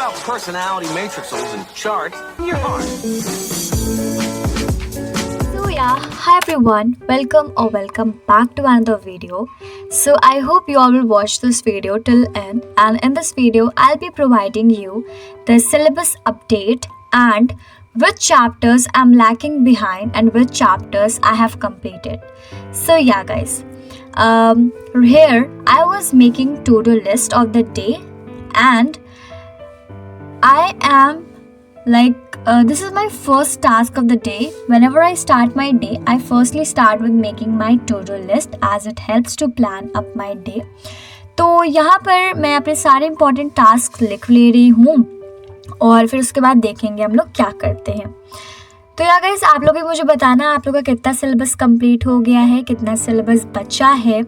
about personality matrices and charts in your heart? So yeah, hi everyone, welcome back to another video. So I hope you all will watch this video till end, and in this video I'll be providing you the syllabus update and which chapters I'm lacking behind and which chapters I have completed. So yeah guys, here I was making to-do list of the day, and I am this is my first task of the day. Whenever I start my day, I firstly start with making my to-do list as it helps to plan up my day. तो यहाँ पर मैं अपने सारे important task लिख ले रही हूँ और फिर उसके बाद देखेंगे हम लोग क्या करते हैं. तो या गाइस, आप लोग भी मुझे बताना आप लोग का कितना सिलेबस कंप्लीट हो गया है, कितना सिलेबस बचा है,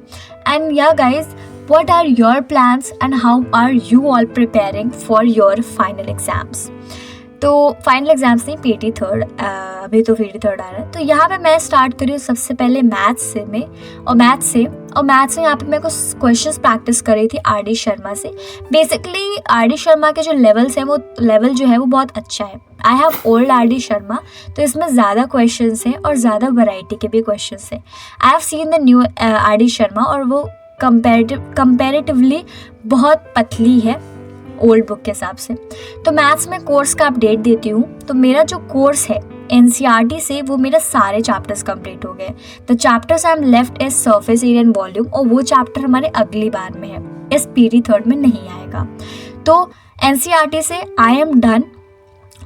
एंड या guys what are your plans and how are you all preparing for your final exams. तो फाइनल एग्जाम्स नहीं, पीटी थर्ड, अभी तो पीटी थर्ड आ रहा है. तो यहाँ पे मैं स्टार्ट करी हूँ सबसे पहले मैथ्स में यहाँ पे मैं कुछ क्वेश्चंस प्रैक्टिस कर रही थी आर.डी. शर्मा से. Basically RD. शर्मा के जो लेवल्स हैं, वो लेवल जो है वो बहुत अच्छा है. I have old RD. Sharma, तो इसमें ज़्यादा क्वेश्चंस हैं और ज़्यादा वैरायटी के भी क्वेश्चंस हैं. I have seen the new RD. Sharma और वो कंपैरेटिवली बहुत पतली है ओल्ड बुक के हिसाब से. तो मैथ्स में कोर्स का अपडेट देती हूँ. तो मेरा जो कोर्स है एनसीईआरटी से, वो मेरा सारे चैप्टर्स कंप्लीट हो गए. The chapters I am left is surface area and volume, और वो चैप्टर हमारे अगली बार में है, इस पीटी थर्ड में नहीं आएगा. तो एनसीईआरटी से I am done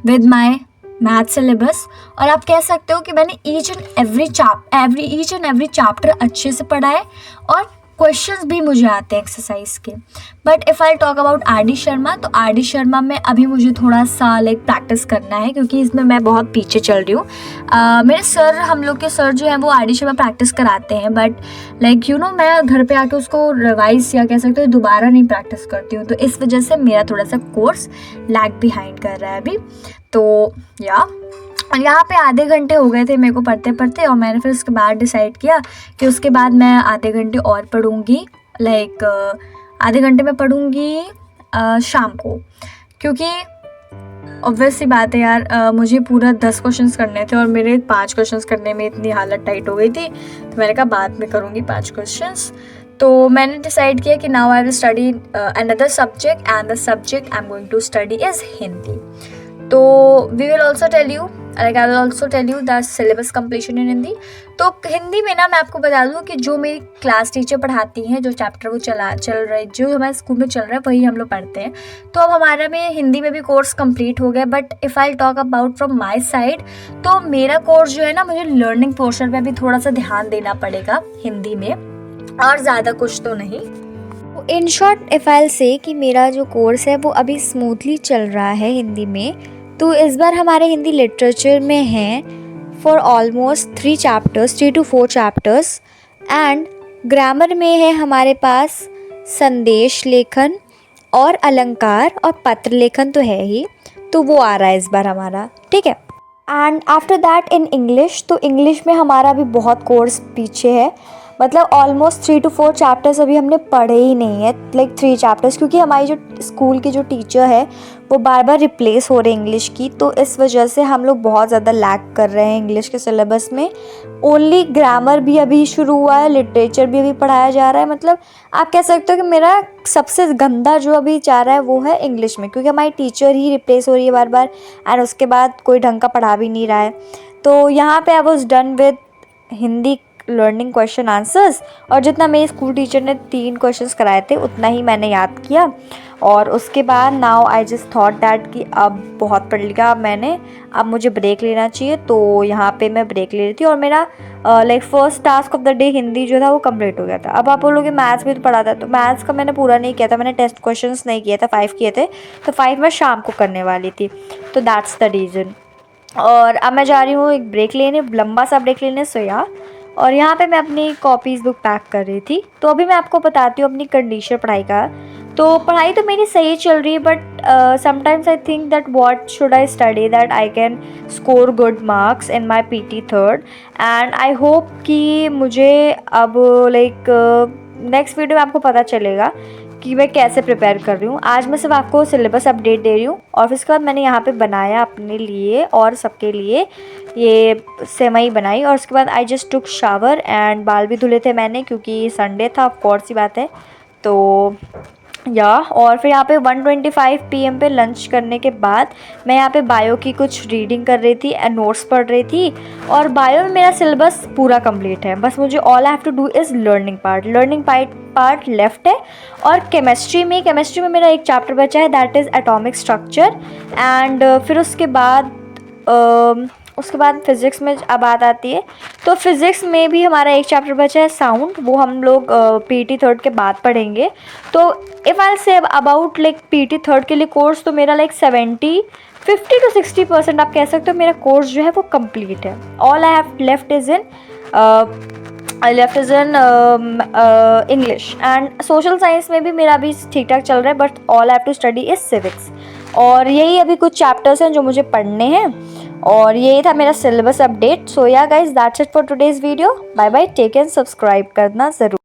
with my math syllabus. और आप कह सकते हो कि मैंने ईच एंड एवरी चैप्टर अच्छे से पढ़ा है और क्वेश्चंस भी मुझे आते हैं एक्सरसाइज के. But if I talk about RD. Sharma, तो आर.डी. शर्मा में अभी मुझे थोड़ा सा प्रैक्टिस करना है, क्योंकि इसमें मैं बहुत पीछे चल रही हूँ. मेरे सर, हम लोग के सर जो हैं वो आर.डी. शर्मा प्रैक्टिस कराते हैं, बट मैं घर पे आके उसको रिवाइज या कह सकते हो दोबारा नहीं प्रैक्टिस करती हूँ. तो इस वजह से मेरा थोड़ा सा कोर्स लैग बिहाइंड कर रहा है अभी. तो यहाँ पे आधे घंटे हो गए थे मेरे को पढ़ते पढ़ते, और मैंने फिर उसके बाद डिसाइड किया कि उसके बाद मैं आधे घंटे और पढ़ूँगी. आधे घंटे में पढ़ूँगी शाम को, क्योंकि ऑब्वियस सी बात है यार, मुझे पूरा 10 क्वेश्चंस करने थे और मेरे 5 क्वेश्चंस करने में इतनी हालत टाइट हो गई थी. तो मैंने कहा बाद में करूँगी 5 क्वेश्चंस. तो मैंने डिसाइड किया कि now I will study another subject, and the subject I am going to study is Hindi. तो we will also tell you I will also tell you the syllabus completion in Hindi. तो हिंदी में मैं आपको बता दूँ कि जो मेरी क्लास टीचर पढ़ाती हैं, जो चैप्टर वो चल रहे, जो हमारे स्कूल में चल रहा है, वही हम लोग पढ़ते हैं. तो अब हमारा में हिंदी में भी कोर्स कंप्लीट हो गया. But if I talk about from my side, तो मेरा कोर्स जो है मुझे लर्निंग पोर्शन पर भी थोड़ा सा ध्यान देना पड़ेगा हिंदी में, और ज़्यादा कुछ तो नहीं. इन शॉर्ट इफ़ आई से कि मेरा जो कोर्स है वो अभी स्मूथली चल रहा है हिंदी में. तो इस बार हमारे हिंदी लिटरेचर में हैं for almost 3 to 4 chapters, and grammar में है हमारे पास संदेश लेखन और अलंकार, और पत्र लेखन तो है ही, तो वो आ रहा है इस बार हमारा, ठीक है. And after that in English, तो इंग्लिश में हमारा अभी बहुत कोर्स पीछे है. मतलब ऑलमोस्ट 3 to 4 चैप्टर्स अभी हमने पढ़े ही नहीं है, 3 चैप्टर्स, क्योंकि हमारी जो स्कूल की जो टीचर है वो बार बार रिप्लेस हो रही है इंग्लिश की. तो इस वजह से हम लोग बहुत ज़्यादा लैग कर रहे हैं इंग्लिश के सिलेबस में. ओनली ग्रामर भी अभी शुरू हुआ है, लिटरेचर भी अभी पढ़ाया जा रहा है. मतलब आप कह सकते हो कि मेरा सबसे गंदा जो अभी जा रहा है वो है इंग्लिश में, क्योंकि हमारी टीचर ही रिप्लेस हो रही है बार बार, एंड उसके बाद कोई ढंग का पढ़ा भी नहीं रहा है. तो यहाँ पे I was done with Hindi learning question answers, और जितना मेरी स्कूल टीचर ने 3 क्वेश्चंस कराए थे उतना ही मैंने याद किया. और उसके बाद now I just thought that कि अब बहुत पढ़ लिया मैंने, अब मुझे ब्रेक लेना चाहिए. तो यहाँ पे मैं ब्रेक ले रही थी, और मेरा first task of the day Hindi जो था वो कंप्लीट हो गया था. अब आप बोलोगे मैथ्स भी तो पढ़ा था, तो मैथ्स का मैंने पूरा नहीं किया था, मैंने टेस्ट क्वेश्चंस नहीं किए थे, 5 किए थे, तो 5 मैं शाम को करने वाली थी. तो दैट्स द रीज़न. और अब मैं जा रही हूँ एक ब्रेक लेने, लंबा सा ब्रेक लेने. सो या, और यहाँ पे मैं अपनी कॉपीज़ बुक पैक कर रही थी. तो अभी मैं आपको बताती हूँ अपनी कंडीशन पढ़ाई का. तो पढ़ाई तो मेरी सही चल रही है, but sometimes I think that what should I study that I can score good marks in my PT third. And I hope कि मुझे अब नेक्स्ट वीडियो में आपको पता चलेगा कि मैं कैसे प्रिपेयर कर रही हूँ। आज मैं सिर्फ आपको सिलेबस अपडेट दे रही हूँ और फिर उसके बाद मैंने यहाँ पे बनाया अपने लिए और सबके लिए ये सेवई बनाई। और उसके बाद I just took shower and बाल भी धुले थे मैंने क्योंकि संडे था, ऑफ कोर्स सी बात है। तो और फिर यहाँ पे 1:25 PM पे लंच करने के बाद मैं यहाँ पे बायो की कुछ रीडिंग कर रही थी एंड नोट्स पढ़ रही थी। और बायो में मेरा सिलेबस पूरा कंप्लीट है, बस मुझे all I have to do is learning part left है। और केमिस्ट्री में मेरा एक चैप्टर बचा है, that is atomic structure. And फिर उसके बाद फिज़िक्स में अब बात आती है, तो फिज़िक्स में भी हमारा एक चैप्टर बचा है साउंड, वो हम लोग PT थर्ड के बाद पढ़ेंगे। तो if I say about like PT third के लिए कोर्स, तो मेरा लाइक 50 to 60% आप कह सकते हो मेरा कोर्स जो है वो कंप्लीट है। All I have left is in English and social science में भी मेरा अभी ठीक ठाक चल रहा है, but all I have to study is civics. और यही अभी कुछ चैप्टर्स हैं जो मुझे पढ़ने हैं और यही था मेरा syllabus update. So yeah guys, that's it for today's video. Bye bye, take and subscribe करना ज़रूर।